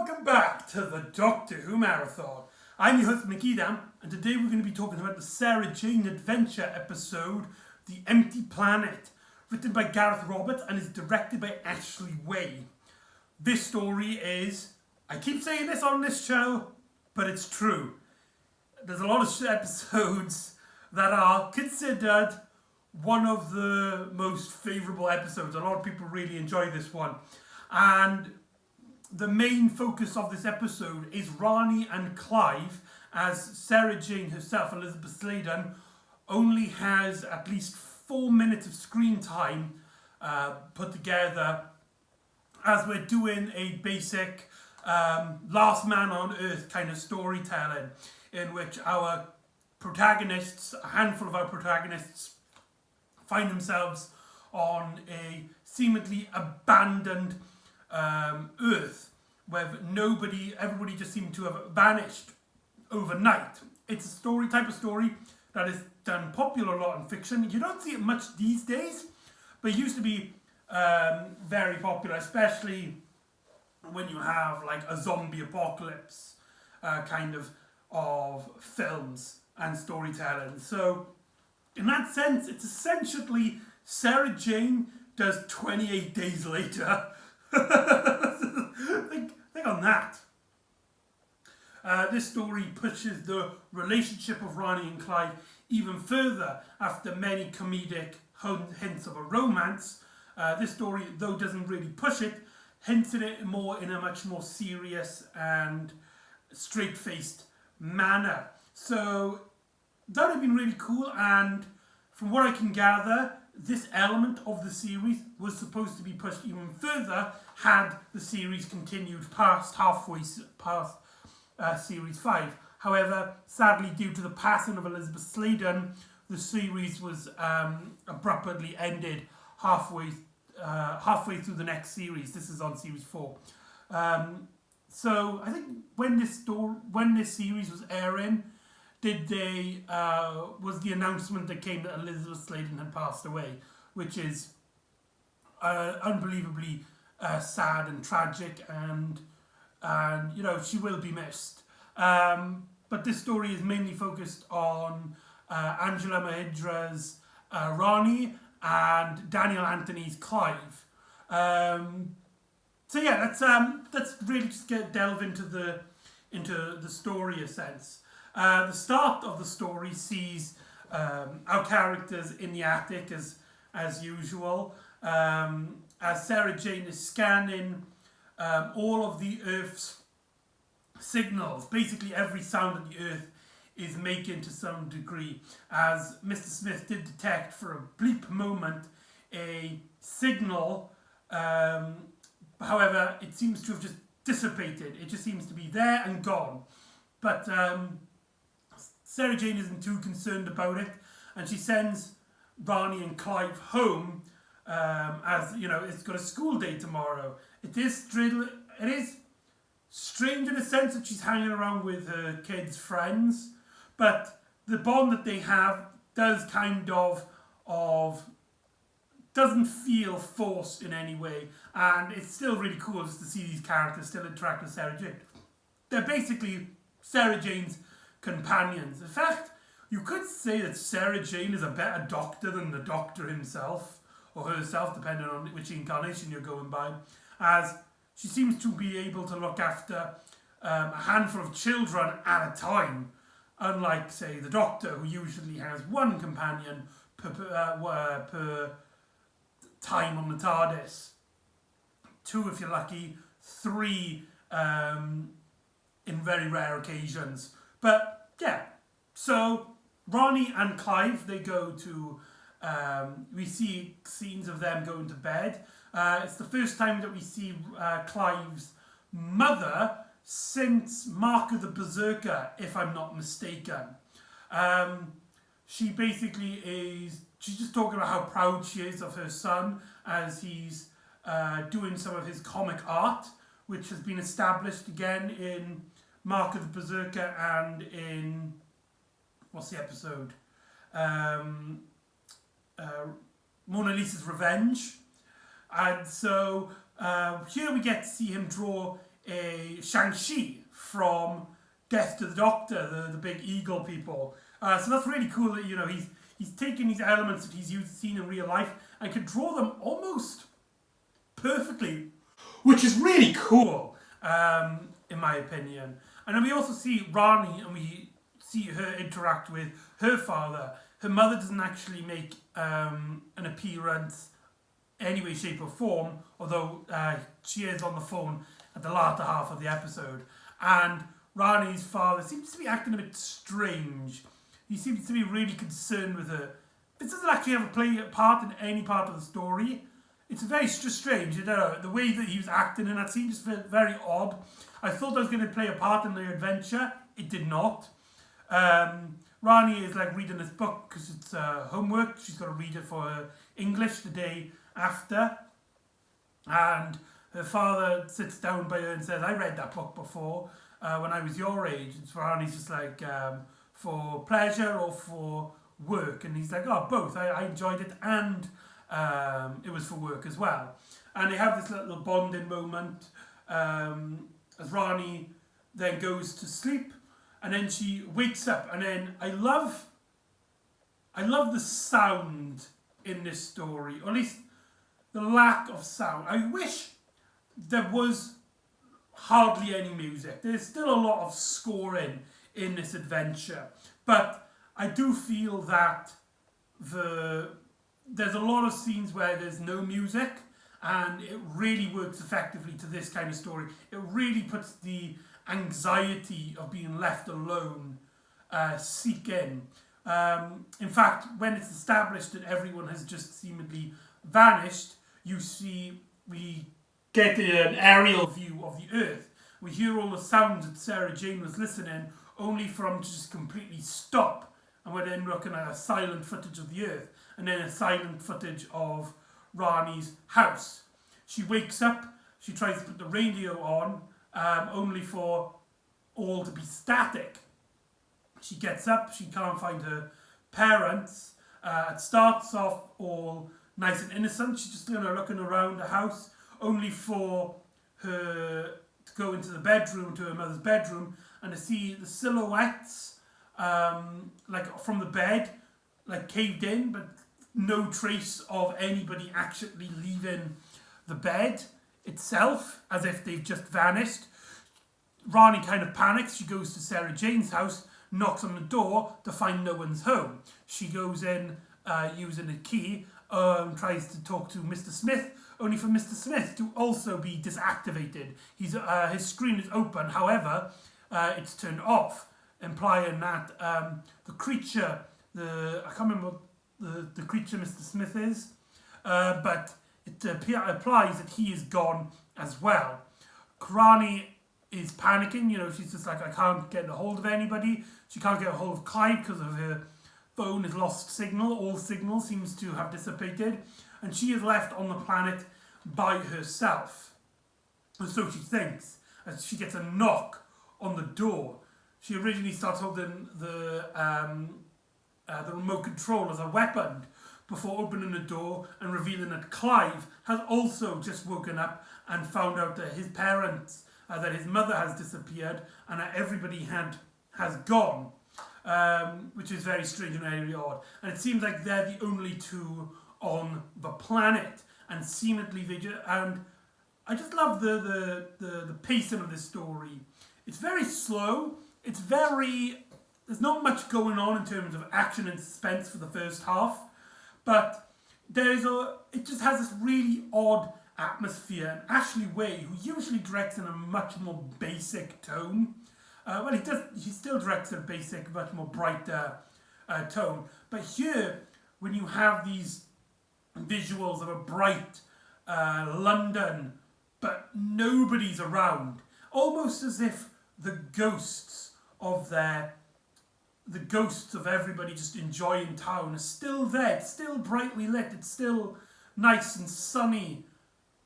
welcome back to the Doctor Who Marathon. I'm your host McEdam, and today we're going to be talking about the Sarah Jane Adventure episode, The Empty Planet, written by Gareth Roberts and is directed by Ashley Way. This story is, I keep saying this on this show, but it's true. There's a lot of episodes that are considered one of the most favourable episodes. A lot of people really enjoy this one. And the main focus of this episode is Rani and Clive, as Sarah Jane herself, Elizabeth Sladen, only has at least 4 minutes of screen time put together, as we're doing a basic Last Man on Earth kind of storytelling, in which our protagonists, a handful of our protagonists, find themselves on a seemingly abandoned Earth, where everybody just seemed to have vanished overnight. It's a type of story that is done popular a lot in fiction. You don't see it much these days, but it used to be very popular, especially when you have like a zombie apocalypse kind of films and storytelling. So in that sense, it's essentially Sarah Jane does 28 Days Later. think on that. This story pushes the relationship of Rani and Clive even further after many comedic hints of a romance. This story, though, doesn't really push it, hints at it more in a much more serious and straight-faced manner. So that would have been really cool, and from what I can gather, this element of the series was supposed to be pushed even further had the series continued past series 5. However, sadly, due to the passing of Elizabeth Sladen, the series was abruptly ended halfway through the next series. This is on series 4. So I think when this series was airing, was the announcement that came that Elizabeth Sladen had passed away, which is unbelievably sad and tragic, and she will be missed. But this story is mainly focused on Angela Mahidra's Rani and Daniel Anthony's Clive. So yeah, let's really just delve into the story a sense. The start of the story sees our characters in the attic as usual, as Sarah Jane is scanning all of the Earth's signals. Basically every sound that the Earth is making to some degree, as Mr. Smith did detect for a bleep moment a signal. However, it seems to have just dissipated. It just seems to be there and gone. But Sarah Jane isn't too concerned about it, and she sends Rani and Clive home, as it's got a school day tomorrow. It is strange in a sense that she's hanging around with her kids' friends, but the bond that they have does doesn't feel forced in any way, and it's still really cool just to see these characters still interact with Sarah Jane. They're basically Sarah Jane's companions. In fact, you could say that Sarah Jane is a better doctor than the Doctor himself, or herself, depending on which incarnation you're going by, as she seems to be able to look after a handful of children at a time, unlike, say, the Doctor, who usually has one companion per time on the TARDIS. 2 if you're lucky, 3 in very rare occasions. But yeah, so Rani and Clive, they go to, we see scenes of them going to bed. It's the first time that we see Clive's mother since Mark of the Berserker, if I'm not mistaken. She's just talking about how proud she is of her son as he's doing some of his comic art, which has been established again in Mark of the Berserker and in, what's the episode? Mona Lisa's Revenge. And so here we get to see him draw a Shang-Chi from Death to the Doctor, the big eagle people. So that's really cool that, he's taken these elements that he's seen in real life and can draw them almost perfectly, which is really cool, in my opinion. And then we also see Rani, and we see her interact with her father. Her mother doesn't actually make an appearance any way, shape or form, although she is on the phone at the latter half of the episode. And Rani's father seems to be acting a bit strange. He seems to be really concerned with her. This doesn't actually have a part in any part of the story. It's very strange, the way that he was acting in that scene just felt very odd. I thought I was going to play a part in the adventure. It did not. Rani is like reading this book because it's homework. She's got to read it for her English the day after. And her father sits down by her and says, I read that book before when I was your age. And Rani's just like, for pleasure or for work? And he's like, oh, both. I enjoyed it and it was for work as well. And they have this little bonding moment as Rani then goes to sleep, and then she wakes up, and then I love the sound in this story, or at least the lack of sound. I wish there was hardly any music. There's still a lot of scoring in this adventure, but I do feel that there's a lot of scenes where there's no music, and it really works effectively to this kind of story. It really puts the anxiety of being left alone seek in. In fact, when it's established that everyone has just seemingly vanished, we get an aerial view of the Earth. We hear all the sounds that Sarah Jane was listening, only for them to just completely stop, and we're then looking at a silent footage of the Earth, and then a silent footage of Rani's house. She wakes up, she tries to put the radio on, only for all to be static. She gets up, she can't find her parents. It starts off all nice and innocent. She's just looking around the house, only for her to go into the bedroom, to her mother's bedroom, and to see the silhouettes, like from the bed, like caved in, but no trace of anybody actually leaving the bed itself, as if they've just vanished. Rani kind of panics. She goes to Sarah Jane's house, knocks on the door to find no one's home. She goes in using a key, tries to talk to Mr. Smith, only for Mr. Smith to also be disactivated. His screen is open, however, it's turned off, implying that the creature, I can't remember what the creature Mr. Smith is, but it applies that he is gone as well. Rani is panicking, she's just like, I can't get a hold of anybody. She can't get a hold of Clyde because of her phone has lost signal. All signal seems to have dissipated, and she is left on the planet by herself. And so she thinks, as she gets a knock on the door. She originally starts holding the remote control as a weapon before opening the door and revealing that Clive has also just woken up and found out that his parents, that his mother has disappeared, and that everybody has gone, which is very strange and very odd. And it seems like they're the only two on the planet, and seemingly and I just love the pacing of this story. It's very slow. There's not much going on in terms of action and suspense for the first half, but it just has this really odd atmosphere. And Ashley Way, who usually directs in a much more basic tone, he still directs in a basic, much more brighter tone. But here, when you have these visuals of a bright London, but nobody's around, almost as if the ghosts of everybody just enjoying town are still there. It's still brightly lit. It's still nice and sunny,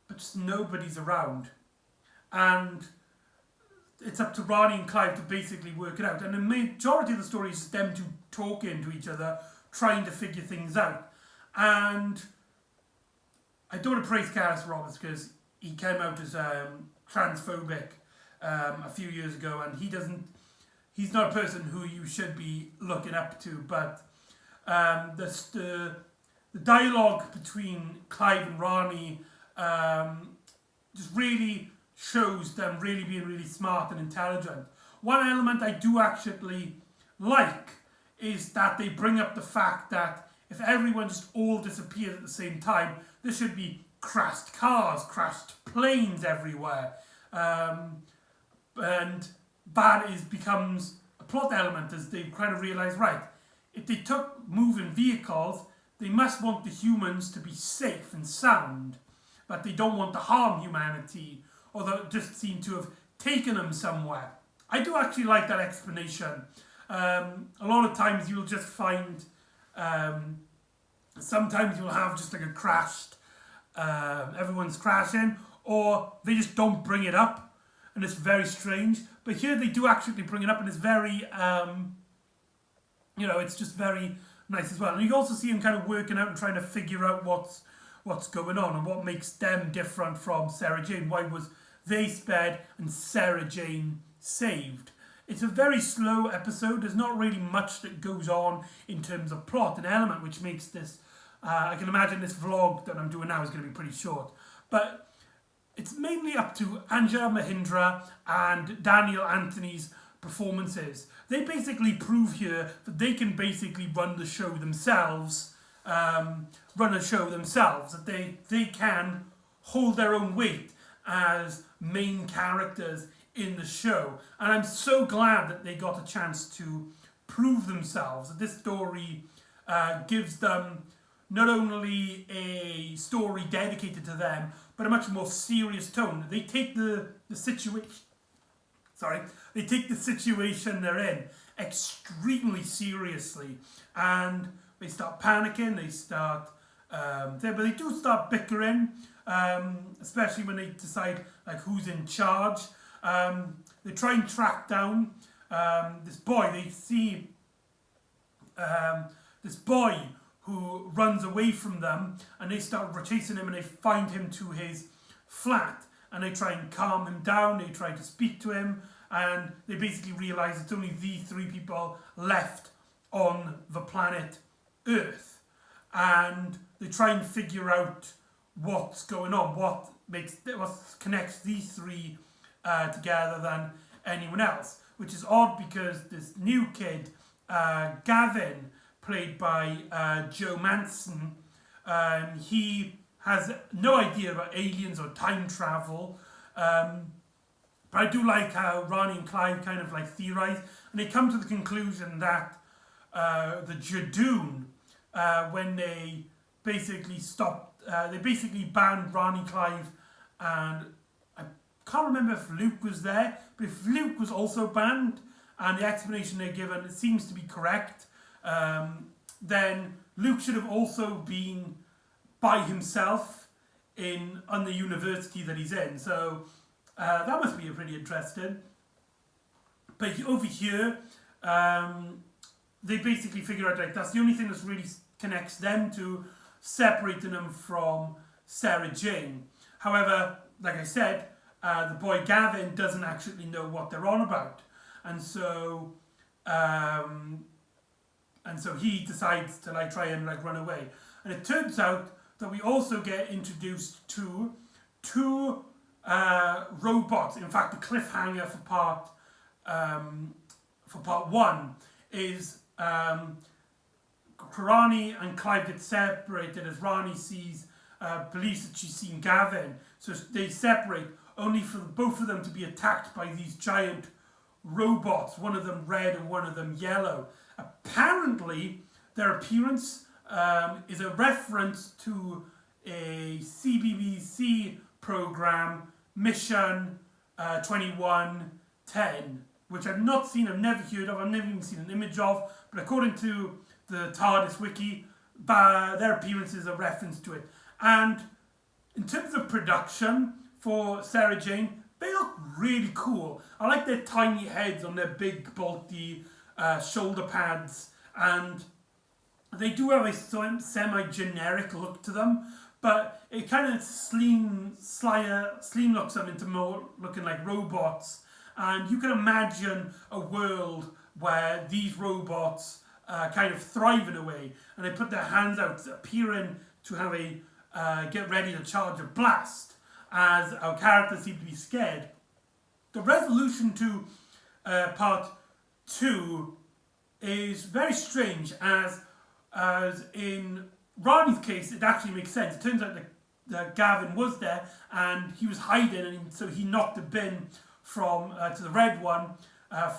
but just nobody's around. And it's up to Rani and Clive to basically work it out. And the majority of the story is them two talking to each other, trying to figure things out. And I don't want to praise Gareth Roberts because he came out as transphobic a few years ago, and he's not a person who you should be looking up to, but the dialogue between Clive and Ronnie just really shows them really being really smart and intelligent. One element I do actually like is that they bring up the fact that if everyone just all disappeared at the same time, there should be crashed cars, crashed planes everywhere. And that becomes a plot element as they kind of realise, right, if they took moving vehicles, they must want the humans to be safe and sound, but they don't want to harm humanity, although it just seem to have taken them somewhere. I do actually like that explanation. A lot of times you'll just find, sometimes you'll have just like a crashed, everyone's crashing, or they just don't bring it up, and it's very strange. But here they do actually bring it up, and it's very, it's just very nice as well. And you also see them kind of working out and trying to figure out what's going on and what makes them different from Sarah Jane. Why was they spared and Sarah Jane saved? It's a very slow episode. There's not really much that goes on in terms of plot and element, which makes this, I can imagine this vlog that I'm doing now is going to be pretty short. But it's mainly up to Anja Mahindra and Daniel Anthony's performances. They basically prove here that they can basically run the show themselves, that they can hold their own weight as main characters in the show. And I'm so glad that they got a chance to prove themselves, that this story gives them not only a story dedicated to them, but a much more serious tone. They take the situation, they take the situation they're in extremely seriously, and they start panicking. They start, but they do start bickering, especially when they decide like who's in charge. They try and track down this boy. They see this boy who runs away from them, and they start chasing him, and they find him to his flat, and they try and calm him down. They try to speak to him, and they basically realise it's only these three people left on the planet Earth, and they try and figure out what's going on, what connects these three together than anyone else, which is odd because this new kid, Gavin, played by Joe Manson, he has no idea about aliens or time travel, but I do like how Ronnie and Clive kind of like theorise, and they come to the conclusion that the Jadoon, when they basically banned Ronnie, Clive, and I can't remember if Luke was there, but if Luke was also banned, and the explanation they're given, it seems to be correct, then Luke should have also been by himself on the university that he's in. So that must be pretty interesting. But over here, they basically figure out like that's the only thing that really connects them to separating them from Sarah Jane. However, like I said, the boy Gavin doesn't actually know what they're on about, and so he decides to like try and like run away. And it turns out that we also get introduced to two robots. In fact, the cliffhanger for part one is Ronnie and Clive get separated as Ronnie sees believes that she's seen Gavin. So they separate, only for both of them to be attacked by these giant robots, one of them red and one of them yellow. Apparently, their appearance is a reference to a CBBC program, Mission 2110, which I've not seen, I've never heard of, I've never even seen an image of, but according to the TARDIS wiki, their appearance is a reference to it. And in terms of production for Sarah Jane, they look really cool. I like their tiny heads on their big, bulky shoulder pads, and they do have a semi-generic look to them, but it kind of slim looks them into more looking like robots, And you can imagine a world where these robots kind of thrive in a way, and they put their hands out, appearing to have a get ready to charge a blast, as our characters seem to be scared. The resolution to part 2 is very strange, as in Ronnie's case, it actually makes sense. It turns out that Gavin was there and he was hiding, and so he knocked the bin from to the red one,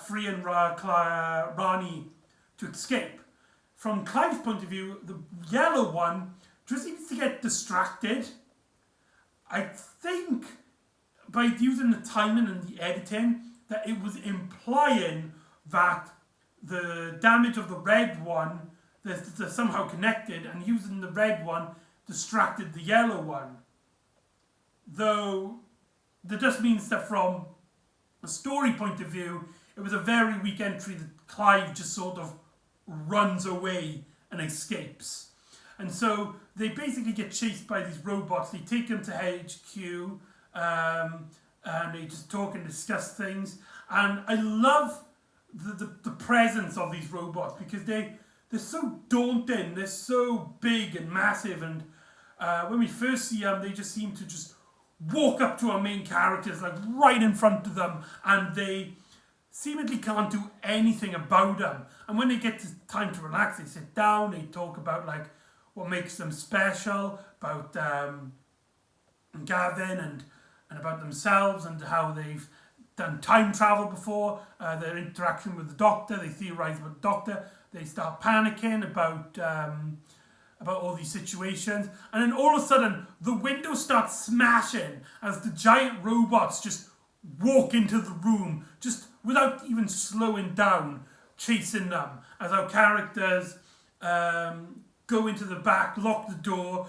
freeing Ronnie to escape. From Clive's point of view, the yellow one just seems to get distracted. I think by using the timing and the editing, that it was implying that the damage of the red one, they're somehow connected, and using the red one distracted the yellow one. Though that just means that from a story point of view, it was a very weak entry that Clive just sort of runs away and escapes. And so they basically get chased by these robots. They take them to HQ, and they just talk and discuss things. And I love the presence of these robots, because they're so daunting, they're so big and massive, and when we first see them, they just seem to just walk up to our main characters, like right in front of them, and they seemingly can't do anything about them. And when they get to time to relax, they sit down, they talk about like what makes them special, about Gavin and about themselves, and how they've done time travel before, their interaction with the Doctor. They theorise about the Doctor. They start panicking about all these situations, and then all of a sudden the window starts smashing as the giant robots just walk into the room, just without even slowing down, chasing them. As our characters go into the back, lock the door,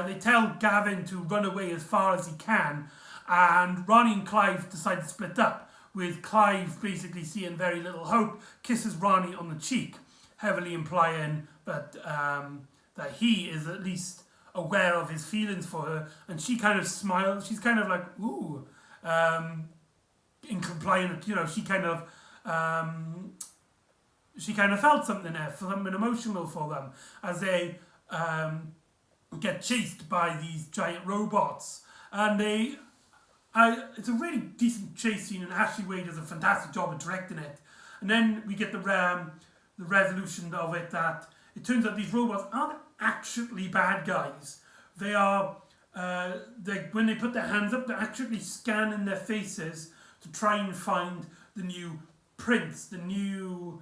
they tell Gavin to run away as far as he can, and Ronnie and Clive decide to split up, with Clive basically seeing very little hope, kisses Ronnie on the cheek, heavily implying that that he is at least aware of his feelings for her, and she kind of smiles. She's kind of like, ooh, in compliant, she kind of felt something there, something emotional for them, as they get chased by these giant robots. And it's a really decent chase scene, and Ashley Wade does a fantastic job of directing it. And then we get the resolution of it, that it turns out these robots aren't actually bad guys. They are, when they put their hands up, they're actually scanning their faces to try and find the new prince, the new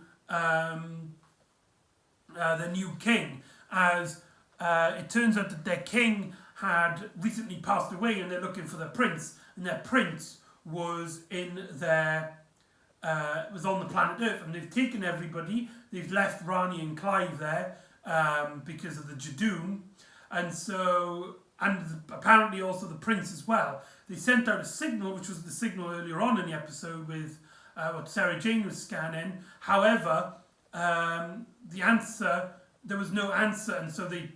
king. As it turns out that their king had recently passed away, and they're looking for their prince, and their prince was was on the planet Earth, and they've taken everybody. They've left Ronnie and Clive there because of the Jadoom, and apparently also the prince as well. They sent out a signal, which was the signal earlier on in the episode with what Sarah Jane was scanning. However, there was no answer, and so they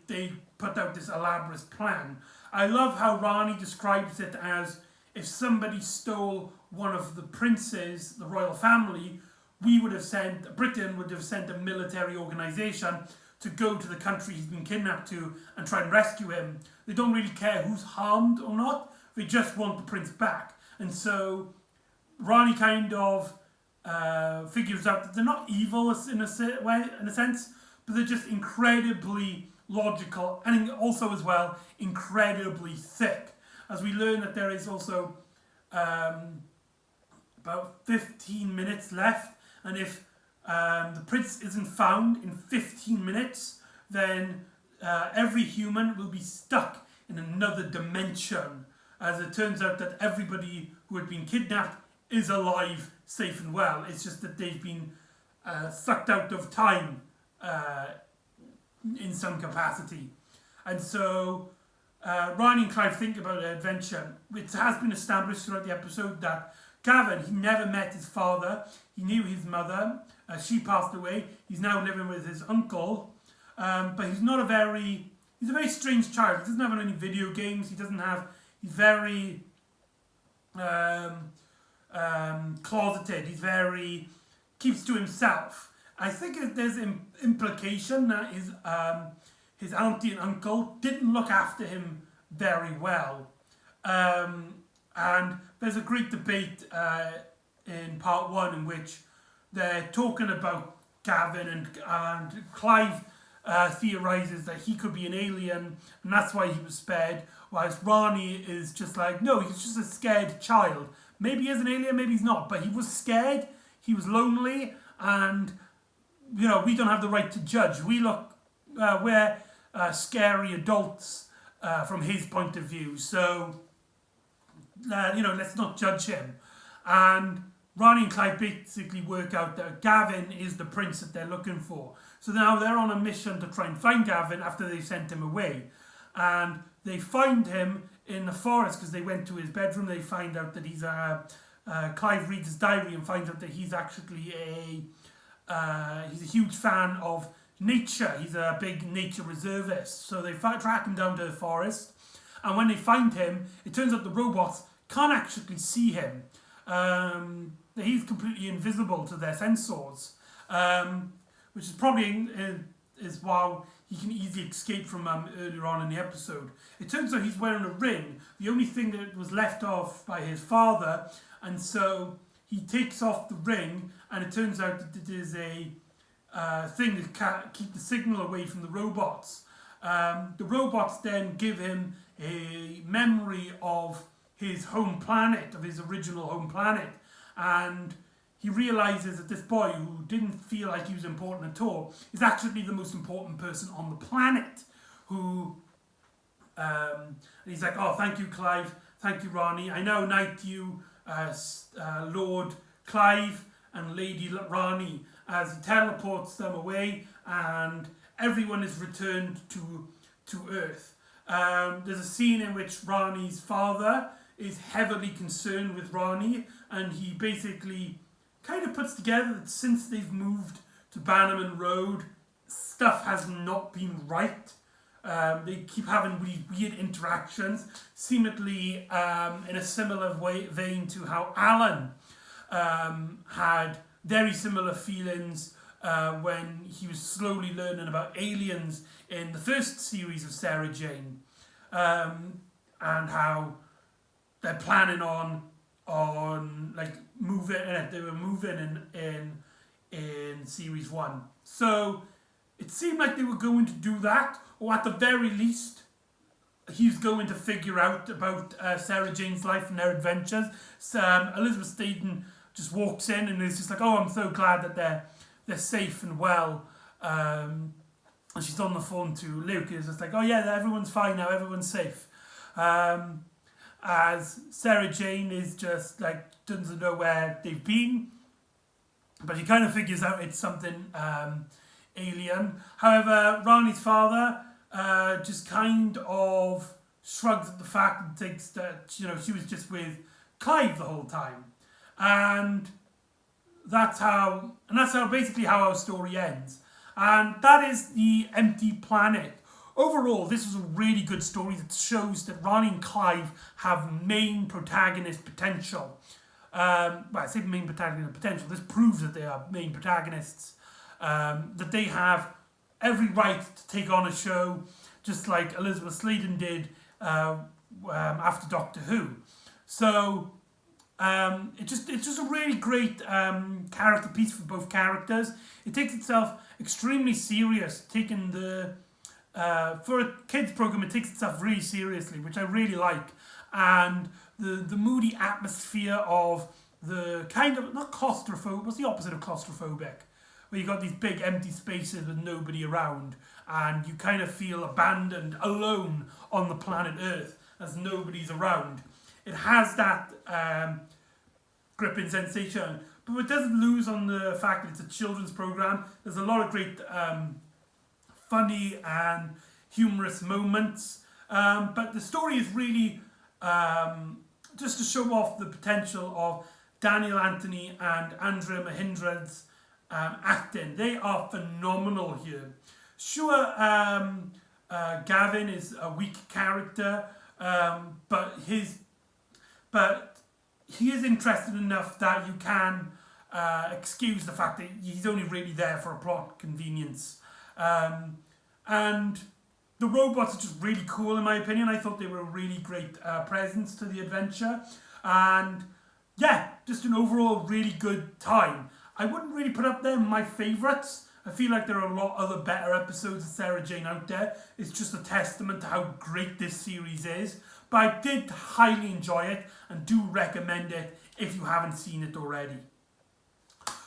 put out this elaborate plan. I love how Ronnie describes it as, if somebody stole one of the princes, the royal family, Britain would have sent a military organisation to go to the country he's been kidnapped to and try and rescue him. They don't really care who's harmed or not, they just want the prince back. And so Ronnie kind of figures out that they're not evil in a sense, but they're just incredibly logical, and also as well incredibly thick. As we learn that there is also about 15 minutes left, and if the prince isn't found in 15 minutes, then every human will be stuck in another dimension, as it turns out that everybody who had been kidnapped is alive, safe and well. It's just that they've been sucked out of time in some capacity. And so Ronnie and Clive think about an adventure. It has been established throughout the episode that Gavin, he never met his father. He knew his mother. She passed away. He's now living with his uncle. But he's a very strange child. He doesn't have any video games. He's very closeted. He's very keeps to himself. I think there's implication that his auntie and uncle didn't look after him very well. And there's a great debate in part one in which they're talking about Gavin, and Clive theorizes that he could be an alien and that's why he was spared, whilst Ronnie is just like, no, he's just a scared child. Maybe he is an alien, maybe he's not, but he was scared, he was lonely, and we don't have the right to judge. We're scary adults from his point of view, so let's not judge him. And Ronnie and Clive basically work out that Gavin is the prince that they're looking for. So now they're on a mission to try and find Gavin after they've sent him away. And they find him in the forest because they went to his bedroom. They find out that he's Clive reads his diary and finds out that he's actually he's a huge fan of nature. He's a big nature reservist. So they track him down to the forest. And when they find him, it turns out the robots can't actually see him. He's completely invisible to their sensors, which is probably is why he can easily escape from earlier on in the episode. It turns out he's wearing a ring, the only thing that was left off by his father, and so he takes off the ring, and it turns out that it is a thing to keep the signal away from the robots. The robots then give him a memory of his home planet, of his original home planet, and he realizes that this boy who didn't feel like he was important at all is actually the most important person on the planet. And he's like, oh, thank you, Clive, thank you, Ronnie, I now knight you, Lord Clive and Lady Ronnie, as he teleports them away and everyone is returned to Earth. There's a scene in which Ronnie's father is heavily concerned with Ronnie, and he basically kind of puts together that since they've moved to Bannerman Road, stuff has not been right. They keep having really weird interactions, seemingly in a similar vein to how Alan had very similar feelings when he was slowly learning about aliens in the first series of Sarah Jane, and how they're planning on like moving. They were moving in series 1. So it seemed like they were going to do that, or at the very least, he's going to figure out about Sarah Jane's life and their adventures. So, Elizabeth Staten just walks in and is just like, oh, I'm so glad that they're safe and well. And she's on the phone to Luke. It's just like, oh yeah, everyone's fine now, everyone's safe. As Sarah Jane is just like, doesn't know where they've been, but she kind of figures out it's something alien. However, Ronnie's father just kind of shrugs at the fact and thinks that she was just with Clive the whole time, and that's basically how our story ends. And that is The Empty Planet. Overall, this is a really good story that shows that Ronnie and Clive have main protagonist potential. Well, I say main protagonist potential. This proves that they are main protagonists. That they have every right to take on a show, just like Elizabeth Sladen did after Doctor Who. So it's just a really great character piece for both characters. It takes itself extremely serious, taking for a kids program, it takes itself really seriously, which I really like. And the moody atmosphere of the kind of, not claustrophobic, what's the opposite of claustrophobic? Where you got these big empty spaces with nobody around, and you kind of feel abandoned, alone on the planet Earth as nobody's around. It has that gripping sensation, but it doesn't lose on the fact that it's a children's program. There's a lot of great funny and humorous moments, but the story is really just to show off the potential of Daniel Anthony and Andrea Mahindra's acting. They are phenomenal here. Sure, Gavin is a weak character, but he is interested enough that you can excuse the fact that he's only really there for a plot convenience. And the robots are just really cool in my opinion. I thought they were a really great presence to the adventure. And yeah, just an overall really good time. I wouldn't really put up there my favourites. I feel like there are a lot other better episodes of Sarah Jane out there. It's just a testament to how great this series is. But I did highly enjoy it and do recommend it if you haven't seen it already.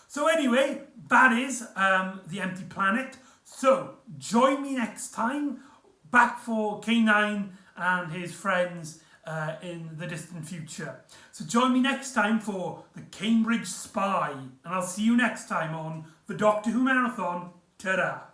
So anyway, that is The Empty Planet. So join me next time back for K9 and his friends in the distant future. So join me next time for the Cambridge Spy, and I'll see you next time on the Doctor Who Marathon. Ta-da!